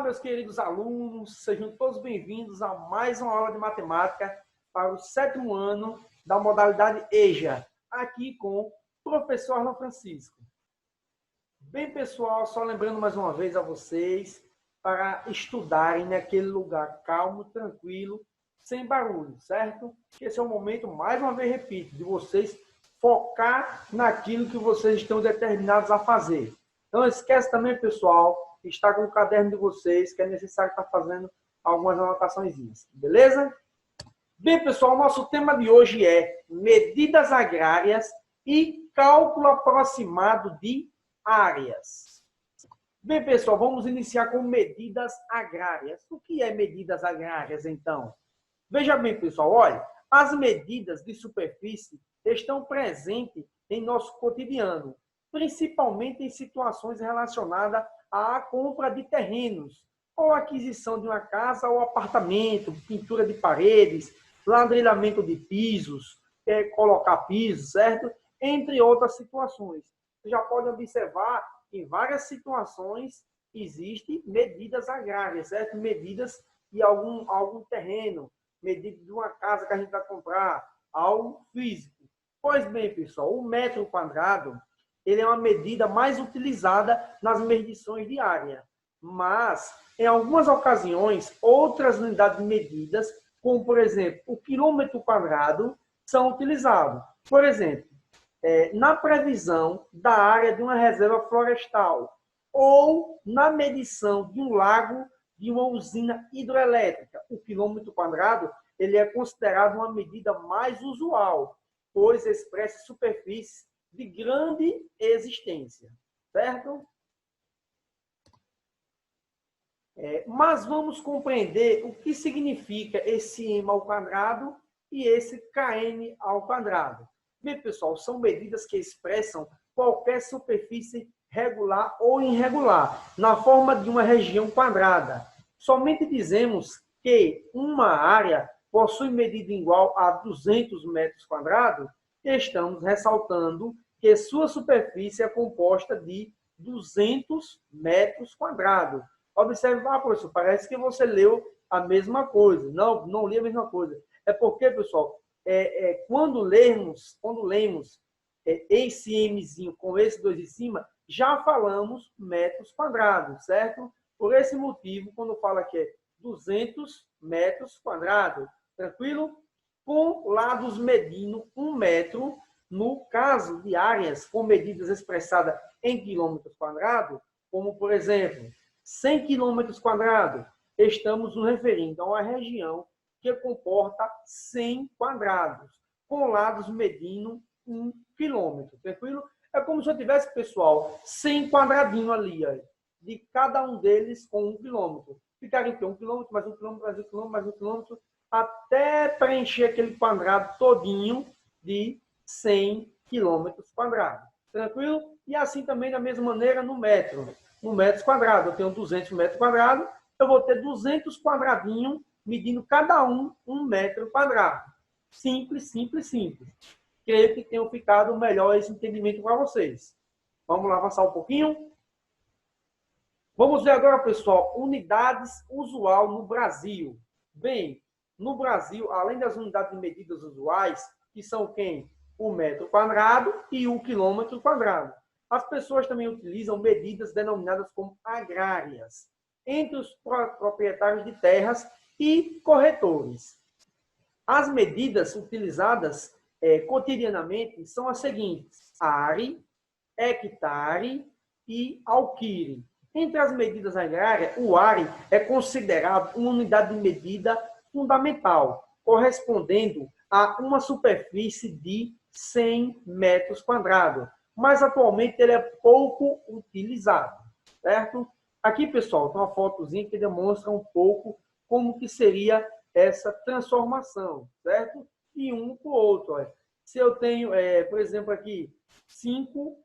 meus queridos alunos, sejam todos bem-vindos a mais uma aula de matemática para o 7º ano da modalidade EJA, aqui com o professor Arlan Francisco. Bem, pessoal, só lembrando mais uma vez a vocês para estudarem naquele lugar calmo, tranquilo, sem barulho, certo? Esse é o momento, mais uma vez repito, de vocês focar naquilo que vocês estão determinados a fazer. Não esquece também, pessoal, estar com o caderno de vocês, que é necessário estar fazendo algumas anotações, beleza? Bem, pessoal, nosso tema de hoje é medidas agrárias e cálculo aproximado de áreas. Bem, pessoal, vamos iniciar com medidas agrárias. O que é medidas agrárias, então? Veja bem, pessoal, olha, as medidas de superfície estão presentes em nosso cotidiano, principalmente em situações relacionadas à compra de terrenos, ou aquisição de uma casa ou apartamento, pintura de paredes, ladrilhamento de pisos, colocar pisos, certo? Entre outras situações. Você já pode observar que em várias situações existem medidas agrárias, certo? Medidas de algum terreno, medida de uma casa que a gente vai comprar, algo físico. Pois bem, pessoal, o metro quadrado ele é uma medida mais utilizada nas medições de área. Mas, em algumas ocasiões, outras unidades de medidas, como, por exemplo, o quilômetro quadrado, são utilizados. Por exemplo, na previsão da área de uma reserva florestal ou na medição de um lago de uma usina hidroelétrica. O quilômetro quadrado ele é considerado uma medida mais usual, pois expressa superfície de grande existência, certo? Mas vamos compreender o que significa esse m ao quadrado e esse km ao quadrado. Bem, pessoal, são medidas que expressam qualquer superfície regular ou irregular, na forma de uma região quadrada. Somente dizemos que uma área possui medida igual a 200 metros quadrados, estamos ressaltando que sua superfície é composta de 200 metros quadrados. Observe, professor, parece que você leu a mesma coisa. Não, não li a mesma coisa. É porque, pessoal, quando lemos esse mzinho com esse 2 em cima, já falamos metros quadrados, certo? Por esse motivo, quando fala que é 200 metros quadrados, tranquilo? Com lados medindo 1 metro, no caso de áreas com medidas expressadas em quilômetros quadrados, como, por exemplo, 100 quilômetros quadrados, estamos nos referindo a uma região que comporta 100 quadrados, com lados medindo 1 quilômetro, tranquilo? É como se eu tivesse, pessoal, 100 quadradinhos ali, ó, de cada um deles com 1 quilômetro. Ficaria aqui 1 quilômetro, mais 1 quilômetro, mais 1 quilômetro, mais 1 quilômetro, até preencher aquele quadrado todinho de 100 quilômetros quadrados. Tranquilo? E assim também, da mesma maneira, no metro. No metro quadrado, eu tenho 200 metros quadrados, eu vou ter 200 quadradinhos, medindo cada um 1 metro quadrado. Simples, simples, simples. Creio que tenha ficado melhor esse entendimento para vocês. Vamos lá avançar um pouquinho? Vamos ver agora, pessoal, unidades usual no Brasil. Bem, no Brasil, além das unidades de medidas usuais, que são quem? O metro quadrado e o quilômetro quadrado. As pessoas também utilizam medidas denominadas como agrárias, entre os proprietários de terras e corretores. As medidas utilizadas cotidianamente são as seguintes: are, hectare e alquire. Entre as medidas agrárias, o are é considerado uma unidade de medida fundamental, correspondendo a uma superfície de 100 metros quadrados. Mas atualmente ele é pouco utilizado, certo? Aqui, pessoal, tem uma fotozinha que demonstra um pouco como que seria essa transformação, certo? E um com o outro. Olha. Se eu tenho, por exemplo, aqui 5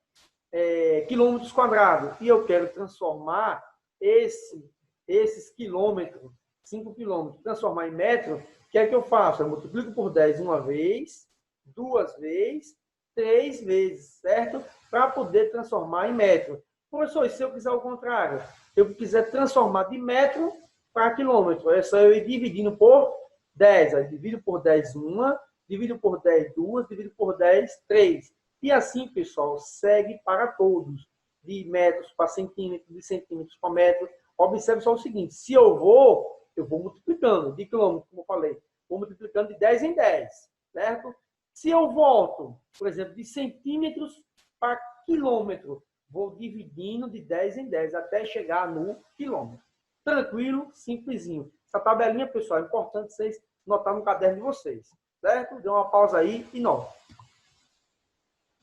quilômetros quadrados e eu quero transformar esses quilômetros, 5 quilômetros, transformar em metro, o que é que eu faço? Eu multiplico por 10 uma vez, 2 vezes, 3 vezes, certo? Para poder transformar em metro. Professor, e se eu quiser o contrário? Eu quiser transformar de metro para quilômetro. É só eu ir dividindo por 10. Aí divido por 10 uma, divido por 10 duas, divido por 10 três. E assim, pessoal, segue para todos. De metros para centímetros, de centímetros para metro. Observe só o seguinte, se eu vou multiplicando, de quilômetro, como eu falei, vou multiplicando de 10 em 10, certo? Se eu volto, por exemplo, de centímetros para quilômetro, vou dividindo de 10 em 10 até chegar no quilômetro. Tranquilo, simplesinho. Essa tabelinha, pessoal, é importante vocês notar no caderno de vocês, certo? Dê uma pausa aí e nota.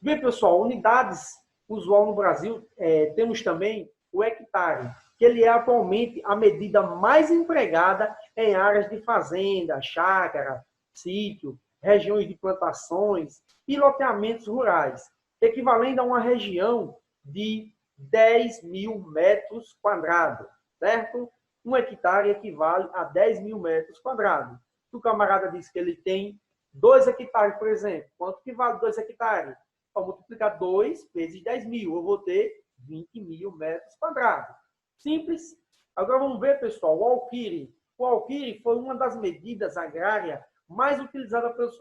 Bem, pessoal, unidades usual no Brasil, temos também o hectare, que ele é atualmente a medida mais empregada em áreas de fazenda, chácara, sítio, regiões de plantações e loteamentos rurais, equivalendo a uma região de 10 mil metros quadrados, certo? Um hectare equivale a 10 mil metros quadrados. Se o camarada diz que ele tem 2 hectares, por exemplo, quanto que vale 2 hectares? Para multiplicar 2 vezes 10 mil, eu vou ter 20 mil metros quadrados. Simples. Agora vamos ver, pessoal, o alquire. O alquire foi uma das medidas agrárias mais utilizadas pelos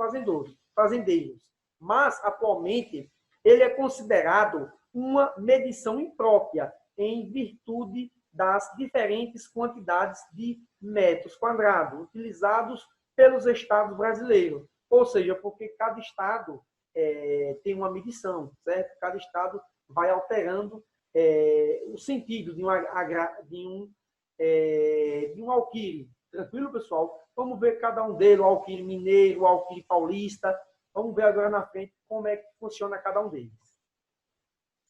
fazendeiros. Mas, atualmente, ele é considerado uma medição imprópria em virtude das diferentes quantidades de metros quadrados utilizados pelos estados brasileiros. Ou seja, porque cada estado tem uma medição, certo? Cada estado vai alterando o sentido de um alquire. Tranquilo, pessoal? Vamos ver cada um deles, o alquire mineiro, o alquire paulista. Vamos ver agora na frente como é que funciona cada um deles.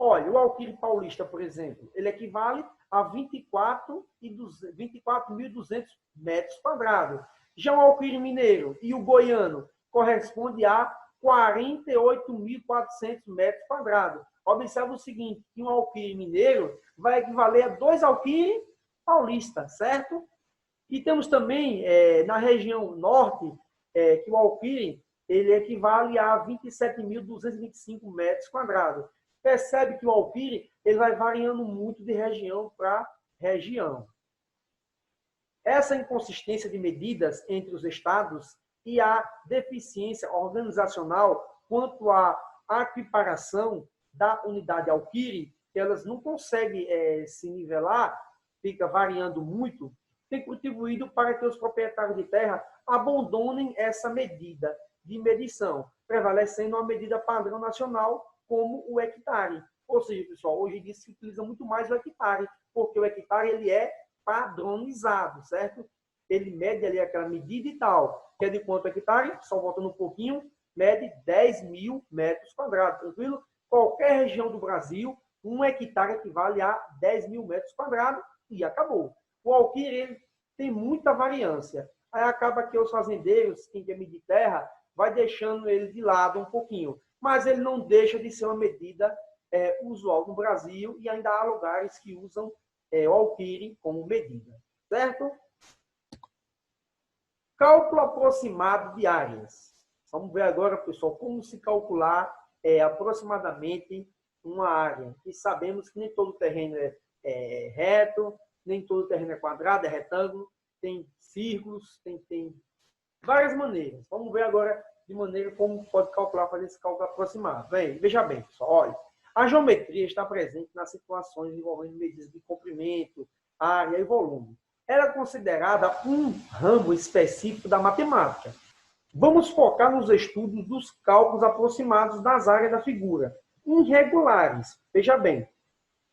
Olha, o alquire paulista, por exemplo, ele equivale a 24.200 metros quadrados. Já o alquire mineiro e o goiano corresponde a 48.400 metros quadrados. Observe o seguinte, que um alquire mineiro vai equivaler a 2 alquires paulistas, certo? E temos também, na região norte, que o alquire ele equivale a 27.225 metros quadrados. Percebe que o alquire ele vai variando muito de região para região. Essa inconsistência de medidas entre os estados e a deficiência organizacional quanto à equiparação da unidade alquire, que elas não conseguem se nivelar, fica variando muito, tem contribuído para que os proprietários de terra abandonem essa medida de medição, prevalecendo a medida padrão nacional como o hectare. Ou seja, pessoal, hoje em dia se utiliza muito mais o hectare, porque o hectare ele é padronizado, certo? Ele mede ali aquela medida e tal, que é de quanto hectare, só voltando um pouquinho, mede 10 mil metros quadrados, tranquilo? Qualquer região do Brasil, um hectare equivale a 10 mil metros quadrados e acabou. O alquire ele tem muita variância. Aí acaba que os fazendeiros, quem quer medir terra, vai deixando ele de lado um pouquinho. Mas ele não deixa de ser uma medida usual no Brasil e ainda há lugares que usam o alquire como medida. Certo? Cálculo aproximado de áreas. Vamos ver agora, pessoal, como se calcular aproximadamente uma área. E sabemos que nem todo terreno é reto, nem todo terreno é quadrado, é retângulo, tem círculos, tem várias maneiras. Vamos ver agora de maneira como pode calcular, fazer esse cálculo aproximado. Veja bem, pessoal, olha, a geometria está presente nas situações envolvendo medidas de comprimento, área e volume. Ela é considerada um ramo específico da matemática. Vamos focar nos estudos dos cálculos aproximados das áreas da figura, irregulares. Veja bem,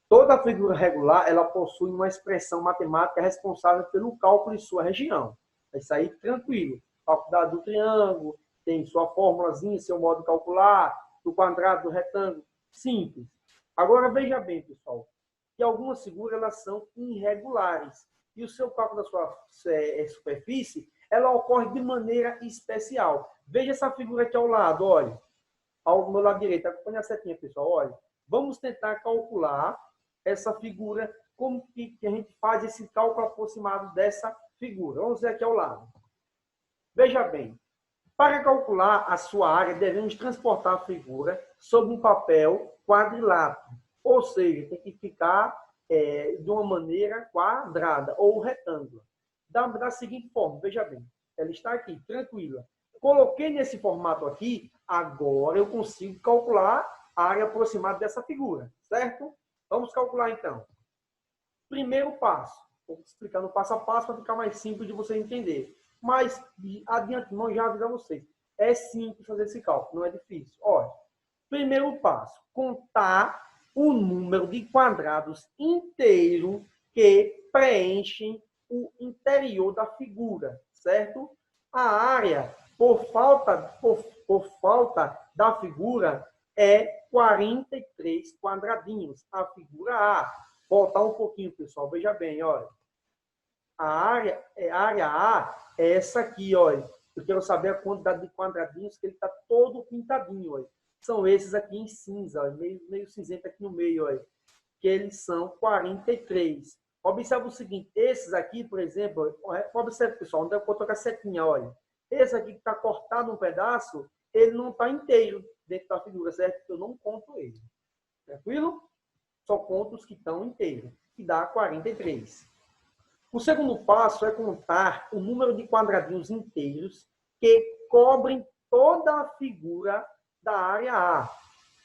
toda figura regular ela possui uma expressão matemática responsável pelo cálculo de sua região. Vai sair tranquilo. Cálculo do triângulo, tem sua formulazinha, seu modo de calcular, do quadrado, do retângulo. Simples. Agora, veja bem, pessoal, que algumas figuras elas são irregulares. E o seu cálculo da sua superfície, ela ocorre de maneira especial. Veja essa figura aqui ao lado, olha. Ao meu lado direito, acompanha a setinha, pessoal, olha. Vamos tentar calcular essa figura, como que a gente faz esse cálculo aproximado dessa figura. Vamos ver aqui ao lado. Veja bem, para calcular a sua área, devemos transportar a figura sobre um papel quadrilátero Ou seja, tem que ficar de uma maneira quadrada ou retângulo. Da seguinte forma, veja bem, ela está aqui, tranquila. Coloquei nesse formato aqui, agora eu consigo calcular a área aproximada dessa figura, certo? Vamos calcular então. Primeiro passo, vou explicar no passo a passo para ficar mais simples de você entender. Mas, adiante, não já aviso a vocês, é simples fazer esse cálculo, não é difícil. Olha, primeiro passo, contar o número de quadrados inteiro que preenchem o interior da figura, certo? A área, por falta da figura, é 43 quadradinhos. A figura A. Voltar um pouquinho, pessoal. Veja bem, olha. A área A é essa aqui, olha. Eu quero saber a quantidade de quadradinhos que ele está todo pintadinho, olha. São esses aqui em cinza, olha, meio cinzento aqui no meio, olha, que eles são 43. Observe o seguinte, esses aqui, por exemplo, observe, pessoal, onde eu vou colocar a setinha, olha. Esse aqui que está cortado um pedaço, ele não está inteiro dentro da figura, certo? Eu não conto ele. Tranquilo? Só conto os que estão inteiros, que dá 43. O segundo passo é contar o número de quadradinhos inteiros que cobrem toda a figura da área A,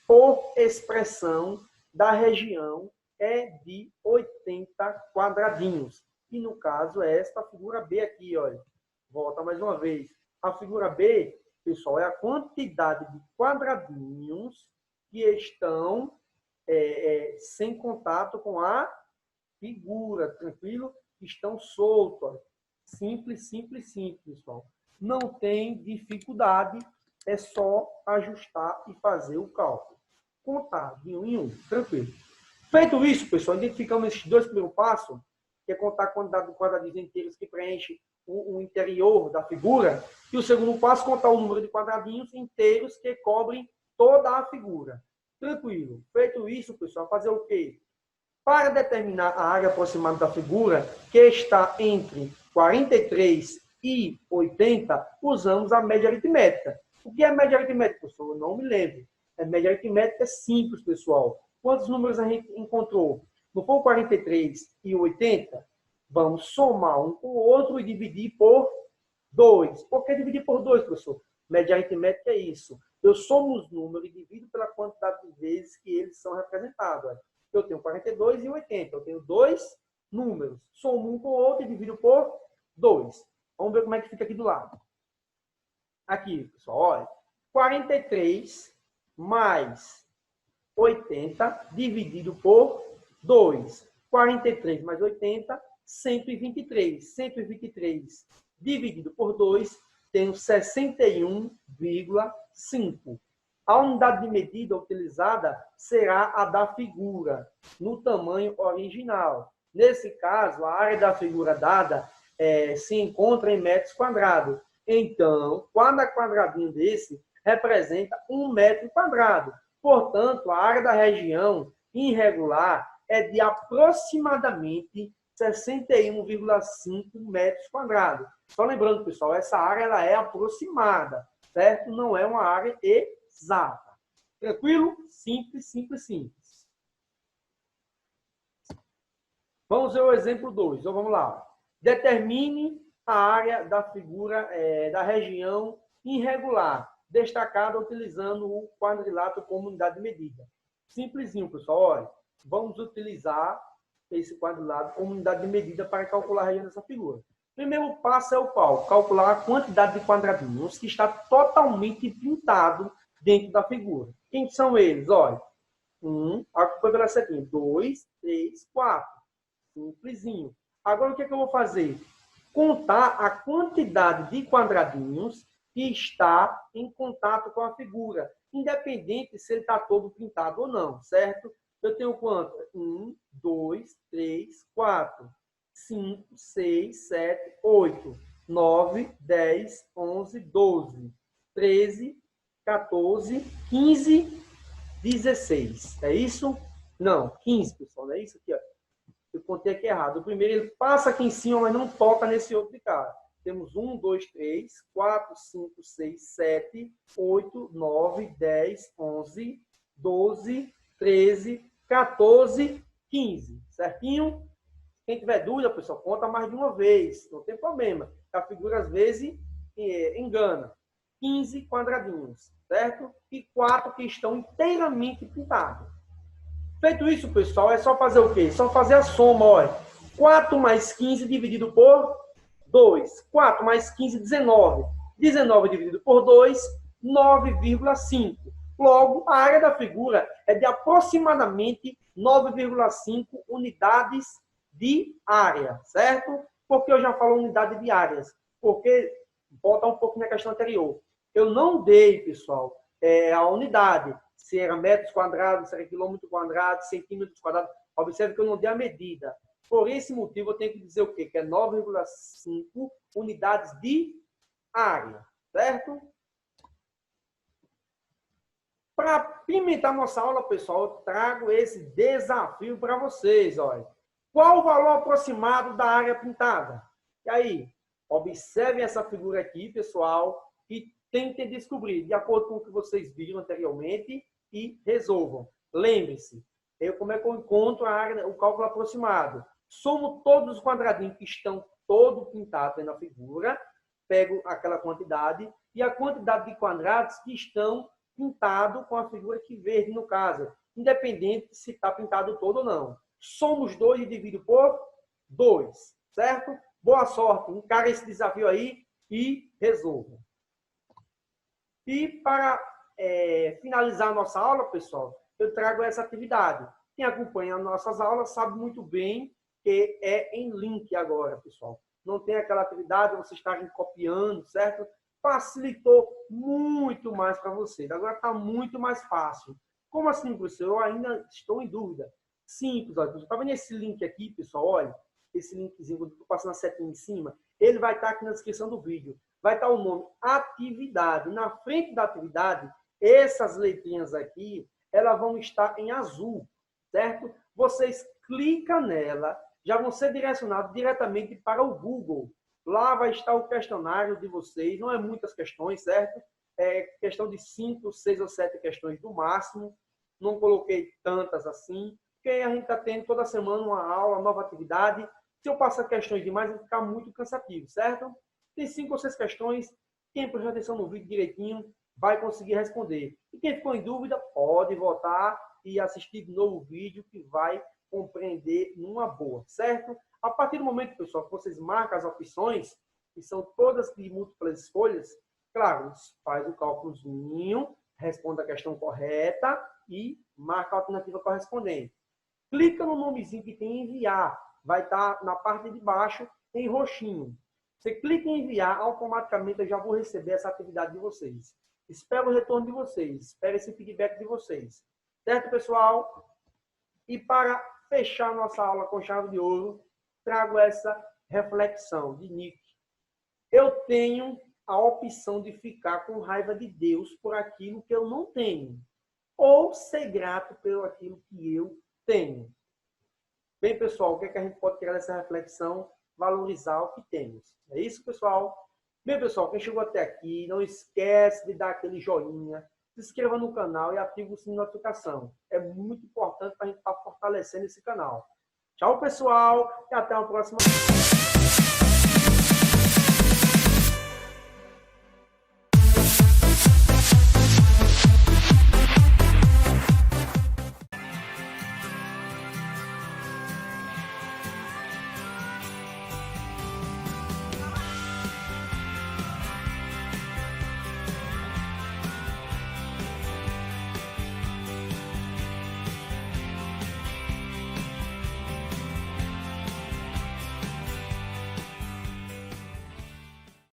por expressão da região é de 80 quadradinhos. E no caso é esta figura B aqui, olha. Volta mais uma vez. A figura B, pessoal, é a quantidade de quadradinhos que estão sem contato com a figura, tranquilo? Estão soltos. Olha. Simples, simples, simples, pessoal. Não tem dificuldade. É só ajustar e fazer o cálculo. Contar de um em um, tranquilo. Feito isso, pessoal, identificamos esses dois primeiros passos, que é contar a quantidade de quadradinhos inteiros que preenche o interior da figura, e o segundo passo, contar o número de quadradinhos inteiros que cobrem toda a figura. Tranquilo. Feito isso, pessoal, fazer o quê? Para determinar a área aproximada da figura, que está entre 43 e 80, usamos a média aritmética. O que é média aritmética, pessoal? Eu não me lembro. A média aritmética é simples, pessoal. Quantos números a gente encontrou? Não foi 43 e 80? Vamos somar um com o outro e dividir por 2. Por que dividir por 2, professor? Média aritmética é isso. Eu somo os números e divido pela quantidade de vezes que eles são representados. Eu tenho 42 e 80. Eu tenho dois números. Somo um com o outro e divido por 2. Vamos ver como é que fica aqui do lado. Aqui, pessoal, olha. 43 mais 80 dividido por 2. 43 mais 80, 123. 123 dividido por 2, tenho 61,5. A unidade de medida utilizada será a da figura, no tamanho original. Nesse caso, a área da figura dada se encontra em metros quadrados. Então, cada quadradinho desse representa 1 metro quadrado. Portanto, a área da região irregular é de aproximadamente 61,5 metros quadrados. Só lembrando, pessoal, essa área ela é aproximada, certo? Não é uma área exata. Tranquilo? Simples, simples, simples. Vamos ver o exemplo 2. Então, vamos lá. Determine a área da figura da região irregular, destacada utilizando o quadrilátero como unidade de medida. Simplesinho, pessoal. Olha, vamos utilizar esse quadrilátero como unidade de medida para calcular a região dessa figura. Primeiro passo é o qual? Calcular a quantidade de quadradinhos que está totalmente pintado dentro da figura. Quem são eles? Olha, 1, foi pela setinha, 2, 3, 4. Simplesinho. Agora, o que é que eu vou fazer? Contar a quantidade de quadradinhos que está em contato com a figura, independente se ele está todo pintado ou não, certo? Eu tenho quanto? 1, 2, 3, 4, 5, 6, 7, 8, 9, 10, 11, 12, 13, 14, 15, 16. É isso? Não, 15, pessoal. Não é isso aqui, ó. Eu contei aqui errado. O primeiro ele passa aqui em cima, mas não toca nesse outro de cá. Temos 1, 2, 3, 4, 5, 6, 7, 8, 9, 10, 11, 12, 13, 14, 15. Certinho? Quem tiver dúvida, pessoal, conta mais de uma vez. Não tem problema. A figura, às vezes, engana. 15 quadradinhos, certo? E 4 que estão inteiramente pintados. Feito isso, pessoal, é só fazer o quê? Só fazer a soma, olha. 4 mais 15 dividido por 2. 4 mais 15, 19. 19 dividido por 2, 9,5. Logo, a área da figura é de aproximadamente 9,5 unidades de área, certo? Porque eu já falo unidade de áreas. Porque, voltar um pouco na questão anterior, eu não dei, pessoal, a unidade. Se era metros quadrados, se era quilômetro quadrado, centímetros quadrados. Observe que eu não dei a medida. Por esse motivo, eu tenho que dizer o quê? Que é 9,5 unidades de área, certo? Para pimentar nossa aula, pessoal, eu trago esse desafio para vocês. Olha. Qual o valor aproximado da área pintada? E aí, observem essa figura aqui, pessoal, e tentem descobrir, de acordo com o que vocês viram anteriormente, e resolvam. Lembre-se, como é que eu encontro a área, o cálculo aproximado? Somo todos os quadradinhos que estão todo pintados na figura, pego aquela quantidade, e a quantidade de quadrados que estão pintados com a figura aqui verde, no caso, independente se está pintado todo ou não. Somo os dois e divido por 2, certo? Boa sorte, encara esse desafio aí e resolva. E para finalizar a nossa aula, pessoal, eu trago essa atividade. Quem acompanha as nossas aulas sabe muito bem que é em link agora, pessoal. Não tem aquela atividade de vocês estarem copiando, certo? Facilitou muito mais para vocês. Agora está muito mais fácil. Como assim, professor? Eu ainda estou em dúvida. Simples, olha. Está vendo esse link aqui, pessoal? Olha, esse linkzinho, quando eu estou passando a setinha em cima, ele vai estar aqui na descrição do vídeo. Vai estar o nome atividade. Na frente da atividade, essas letrinhas aqui, elas vão estar em azul, certo? Vocês clicam nela, já vão ser direcionados diretamente para o Google. Lá vai estar o questionário de vocês, não é muitas questões, certo? É questão de 5, 6 ou 7 questões do máximo. Não coloquei tantas assim, porque a gente está tendo toda semana uma aula, uma nova atividade. Se eu passar questões demais, vai ficar muito cansativo, certo? Tem 5 ou 6 questões, quem prestou atenção no vídeo direitinho vai conseguir responder. E quem ficou em dúvida, pode voltar e assistir de novo o vídeo, que vai compreender numa boa, certo? A partir do momento, pessoal, que vocês marcam as opções, que são todas de múltiplas escolhas, claro, faz o cálculozinho, responde a questão correta e marca a alternativa correspondente. Clica no nomezinho que tem enviar, vai estar na parte de baixo em roxinho. Você clica em enviar, automaticamente eu já vou receber essa atividade de vocês. Espero o retorno de vocês, espero esse feedback de vocês. Certo, pessoal? E para fechar nossa aula com chave de ouro, trago essa reflexão de Nietzsche. Eu tenho a opção de ficar com raiva de Deus por aquilo que eu não tenho, ou ser grato pelo aquilo que eu tenho. Bem, pessoal, o que é que a gente pode tirar dessa reflexão? Valorizar o que temos. É isso, pessoal? Bem, pessoal, quem chegou até aqui, não esquece de dar aquele joinha, se inscreva no canal e ative o sininho de notificação. É muito importante para a gente estar fortalecendo esse canal. Tchau, pessoal, e até a próxima.